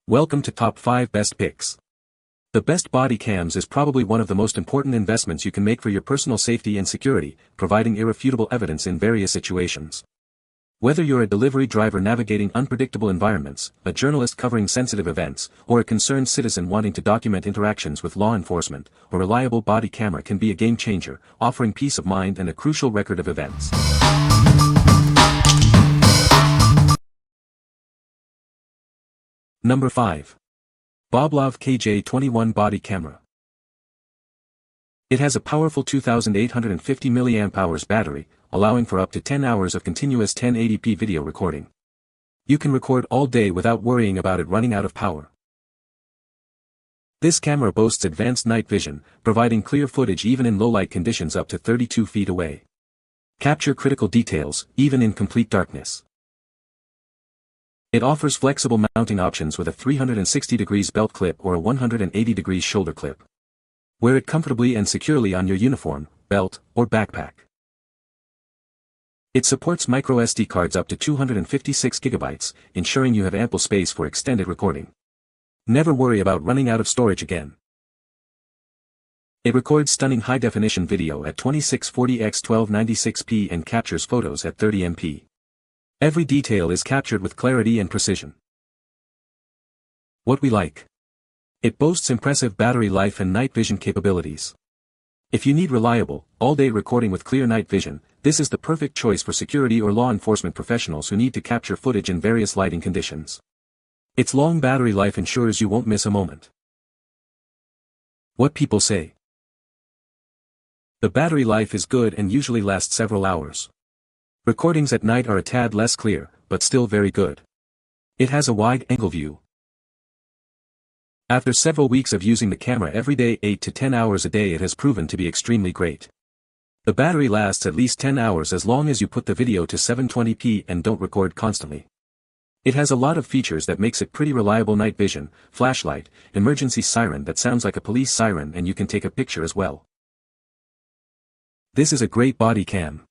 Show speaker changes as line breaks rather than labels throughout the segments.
Welcome to Top 5 Best Picks. The best body cams is probably one of the most important investments you can make for your personal safety and security, providing irrefutable evidence in various situations. Whether you're a delivery driver navigating unpredictable environments, a journalist covering sensitive events, or a concerned citizen wanting to document interactions with law enforcement, a reliable body camera can be a game changer, offering peace of mind and a crucial record of events. Number 5. BOBLOV KJ21 Body Camera. It has a powerful 2850 mAh battery, allowing for up to 10 hours of continuous 1080p video recording. You can record all day without worrying about it running out of power. This camera boasts advanced night vision, providing clear footage even in low-light conditions up to 32 feet away. Capture critical details, even in complete darkness. It offers flexible mounting options with a 360 degrees belt clip or a 180 degrees shoulder clip. Wear it comfortably and securely on your uniform, belt, or backpack. It supports microSD cards up to 256 GB, ensuring you have ample space for extended recording. Never worry about running out of storage again. It records stunning high-definition video at 2640x1296p and captures photos at 30MP. Every detail is captured with clarity and precision. What we like. It boasts impressive battery life and night vision capabilities. If you need reliable, all-day recording with clear night vision, this is the perfect choice for security or law enforcement professionals who need to capture footage in various lighting conditions. Its long battery life ensures you won't miss a moment. What people say. The battery life is good and usually lasts several hours. Recordings at night are a tad less clear, but still very good. It has a wide-angle view. After several weeks of using the camera every day 8 to 10 hours a day, it has proven to be extremely great. The battery lasts at least 10 hours as long as you put the video to 720p and don't record constantly. It has a lot of features that makes it pretty reliable: night vision, flashlight, emergency siren that sounds like a police siren, and you can take a picture as well. This is a great body cam.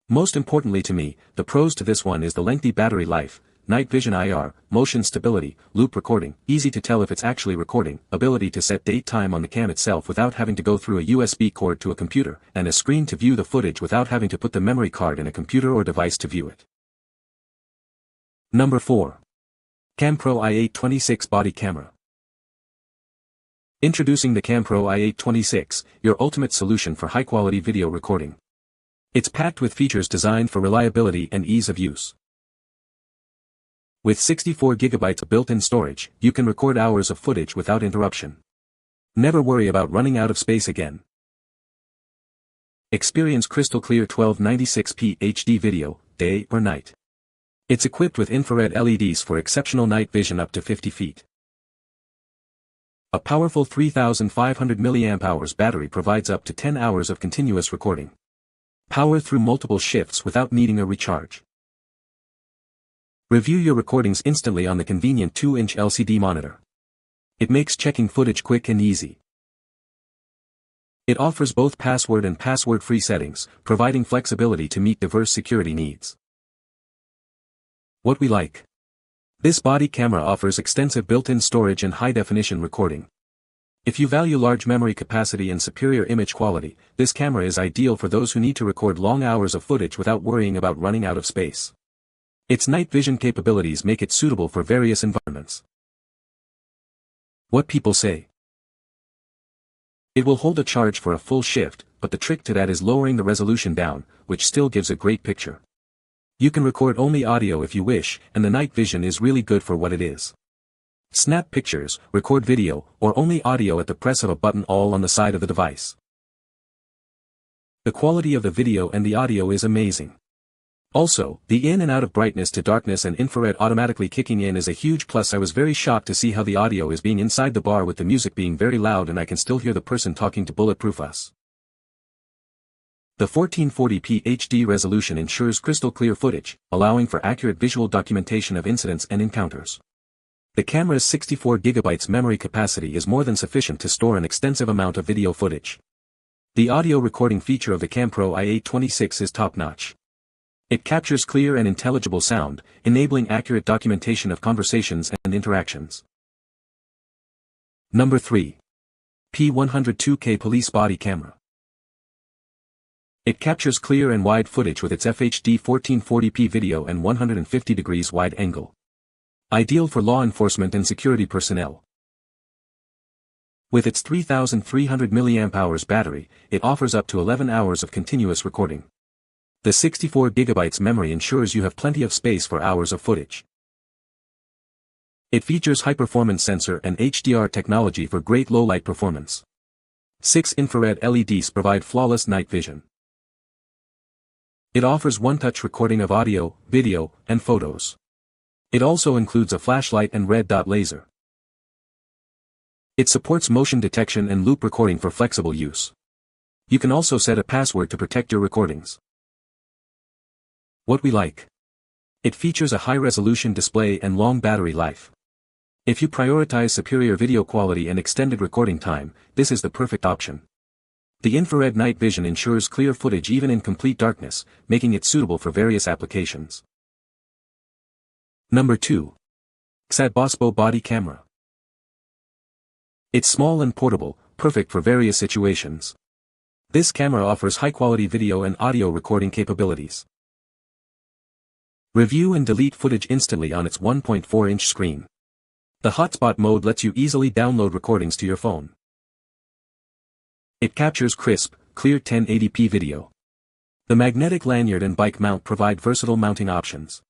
Most importantly to me, the pros to this one is the lengthy battery life, night vision IR, motion stability, loop recording, easy to tell if it's actually recording, ability to set date time on the cam itself without having to go through a USB cord to a computer, and a screen to view the footage without having to put the memory card in a computer or device to view it. Number 4. CammPro i826 Body Camera. Introducing the CammPro i826, your ultimate solution for high-quality video recording. It's packed with features designed for reliability and ease of use. With 64 GB of built-in storage, you can record hours of footage without interruption. Never worry about running out of space again. Experience crystal clear 1296p HD video, day or night. It's equipped with infrared LEDs for exceptional night vision up to 50 feet. A powerful 3500 mAh battery provides up to 10 hours of continuous recording. Power through multiple shifts without needing a recharge. Review your recordings instantly on the convenient 2-inch LCD monitor. It makes checking footage quick and easy. It offers both password and password-free settings, providing flexibility to meet diverse security needs. What we like. This body camera offers extensive built-in storage and high-definition recording. If you value large memory capacity and superior image quality, this camera is ideal for those who need to record long hours of footage without worrying about running out of space. Its night vision capabilities make it suitable for various environments. What people say. It will hold a charge for a full shift, but the trick to that is lowering the resolution down, which still gives a great picture. You can record only audio if you wish, and the night vision is really good for what it is. Snap pictures, record video, or only audio at the press of a button, all on the side of the device. The quality of the video and the audio is amazing. Also, the in and out of brightness to darkness and infrared automatically kicking in is a huge plus. I was very shocked to see how the audio is being inside the bar with the music being very loud and I can still hear the person talking to bulletproof us. The 1440p HD resolution ensures crystal clear footage, allowing for accurate visual documentation of incidents and encounters. The camera's 64 GB memory capacity is more than sufficient to store an extensive amount of video footage. The audio recording feature of the CammPro i826 is top-notch. It captures clear and intelligible sound, enabling accurate documentation of conversations and interactions. Number 3. P102K Police Body Camera. It captures clear and wide footage with its FHD 1440p video and 150 degrees wide angle. Ideal for law enforcement and security personnel. With its 3300 mAh battery, it offers up to 11 hours of continuous recording. The 64 GB memory ensures you have plenty of space for hours of footage. It features high-performance sensor and HDR technology for great low-light performance. 6 infrared LEDs provide flawless night vision. It offers one-touch recording of audio, video, and photos. It also includes a flashlight and red dot laser. It supports motion detection and loop recording for flexible use. You can also set a password to protect your recordings. What we like. It features a high-resolution display and long battery life. If you prioritize superior video quality and extended recording time, this is the perfect option. The infrared night vision ensures clear footage even in complete darkness, making it suitable for various applications. Number 2. Ksadbossbo Body Camera. It's small and portable, perfect for various situations. This camera offers high-quality video and audio recording capabilities. Review and delete footage instantly on its 1.4-inch screen. The hotspot mode lets you easily download recordings to your phone. It captures crisp, clear 1080p video. The magnetic lanyard and bike mount provide versatile mounting options.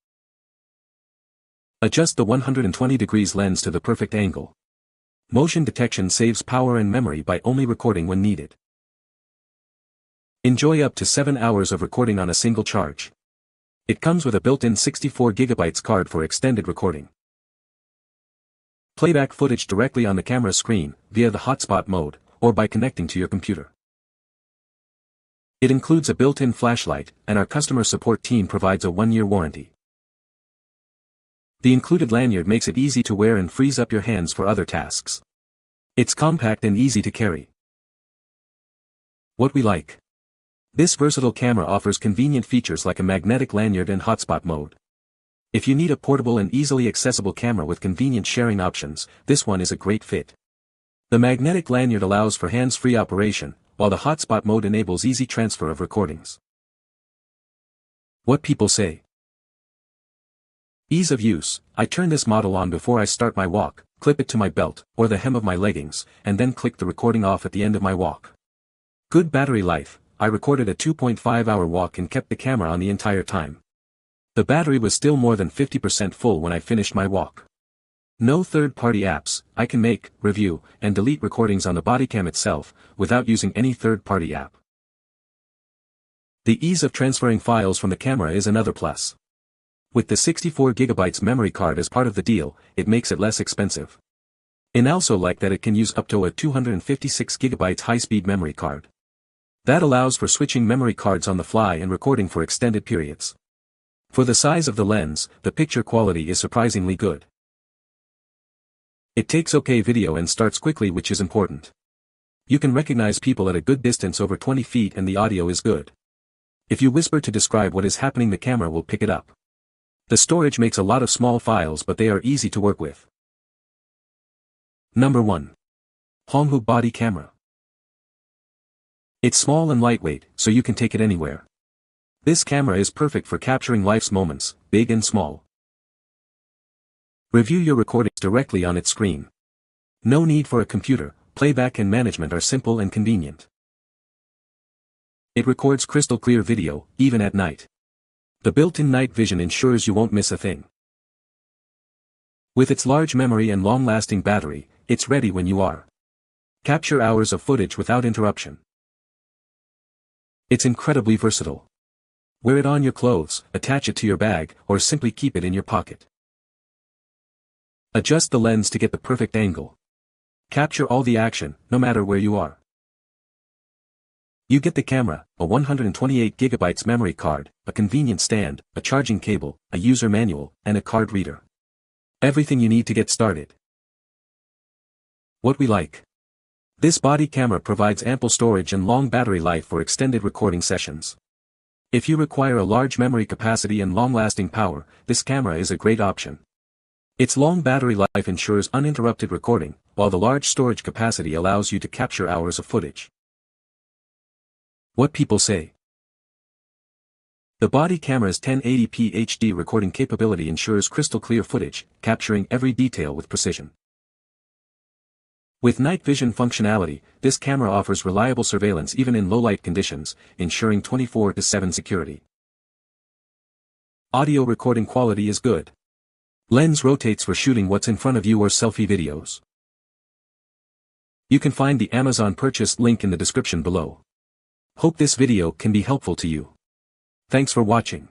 Adjust the 120 degrees lens to the perfect angle. Motion detection saves power and memory by only recording when needed. Enjoy up to 7 hours of recording on a single charge. It comes with a built-in 64 GB card for extended recording. Playback footage directly on the camera screen, via the hotspot mode, or by connecting to your computer. It includes a built-in flashlight, and our customer support team provides a 1-year warranty. The included lanyard makes it easy to wear and frees up your hands for other tasks. It's compact and easy to carry. What we like. This versatile camera offers convenient features like a magnetic lanyard and hotspot mode. If you need a portable and easily accessible camera with convenient sharing options, this one is a great fit. The magnetic lanyard allows for hands-free operation, while the hotspot mode enables easy transfer of recordings. What people say. Ease of use. I turn this model on before I start my walk, clip it to my belt, or the hem of my leggings, and then click the recording off at the end of my walk. Good battery life. I recorded a 2.5-hour walk and kept the camera on the entire time. The battery was still more than 50% full when I finished my walk. No third-party apps. I can make, review, and delete recordings on the bodycam itself, without using any third-party app. The ease of transferring files from the camera is another plus. With the 64 GB memory card as part of the deal, it makes it less expensive. I also like that it can use up to a 256 GB high-speed memory card. That allows for switching memory cards on the fly and recording for extended periods. For the size of the lens, the picture quality is surprisingly good. It takes okay video and starts quickly, which is important. You can recognize people at a good distance over 20 feet and the audio is good. If you whisper to describe what is happening, the camera will pick it up. The storage makes a lot of small files, but they are easy to work with. Number 1. HONGHOO Body Camera. It's small and lightweight, so you can take it anywhere. This camera is perfect for capturing life's moments, big and small. Review your recordings directly on its screen. No need for a computer, playback and management are simple and convenient. It records crystal clear video, even at night. The built-in night vision ensures you won't miss a thing. With its large memory and long-lasting battery, it's ready when you are. Capture hours of footage without interruption. It's incredibly versatile. Wear it on your clothes, attach it to your bag, or simply keep it in your pocket. Adjust the lens to get the perfect angle. Capture all the action, no matter where you are. You get the camera, a 128 GB memory card, a convenient stand, a charging cable, a user manual, and a card reader. Everything you need to get started. What we like. This body camera provides ample storage and long battery life for extended recording sessions. If you require a large memory capacity and long-lasting power, this camera is a great option. Its long battery life ensures uninterrupted recording, while the large storage capacity allows you to capture hours of footage. What people say. The body camera's 1080p HD recording capability ensures crystal clear footage, capturing every detail with precision. With night vision functionality, this camera offers reliable surveillance even in low-light conditions, ensuring 24/7 security. Audio recording quality is good. Lens rotates for shooting what's in front of you or selfie videos. You can find the Amazon purchase link in the description below. Hope this video can be helpful to you. Thanks for watching.